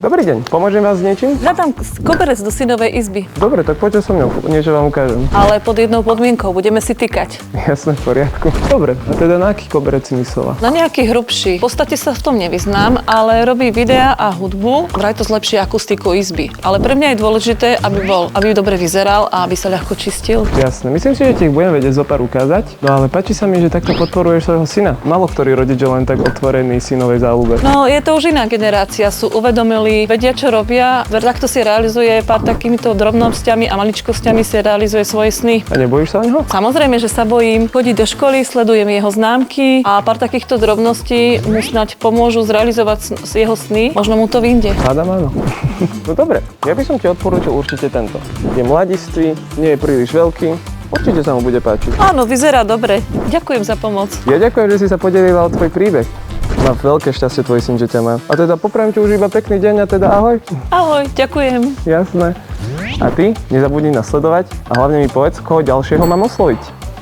Dobrý deň, pomôžem vás s niečím? Hľadám koberec do synovej izby. Dobre, tak poďte so mnou, niečo vám ukážem. Ale pod jednou podmienkou, budeme si tykať. Jasné, v poriadku. Dobre, a teda na aký koberec si myslela? Na nejaký hrubší. V podstate sa v tom nevyznám, ale robí videá a hudbu. Vraj to zlepší akustiku izby. Ale pre mňa je dôležité, aby dobre vyzeral a aby sa ľahko čistil. Jasné, myslím si, že ti ich budem vedieť zopár ukázať. No ale páči sa mi, že takto podporuješ svojho syna. Málo ktorý rodič je len tak otvorený synovej záľube. No, je to už iná generácia, sú uvedomili, vedia, čo robia. Takto si realizuje pár takýmito drobnosťami a maličkosťami si realizuje svoje sny. A nebojíš sa o neho? Samozrejme, že sa bojím. Chodiť do školy, sledujem jeho známky a pár takýchto drobností mu snáď pomôžu zrealizovať jeho sny. Možno mu to vyjde. Hádam áno. No dobre, ja by som ti odporúčil určite tento. Je mladistvý, nie je príliš veľký. Určite sa mu bude páčiť. Áno, vyzerá dobre. Ďakujem za pomoc. Ja ďakujem, že si sa podelila o tvoj príbeh. Mám veľké šťastie tvoj syn, že ťa má. A teda poprajem ti už iba pekný deň a teda ahoj. Ahoj, ďakujem. Jasné. A ty nezabudni nasledovať a hlavne mi povedz, koho ďalšieho mám osloviť.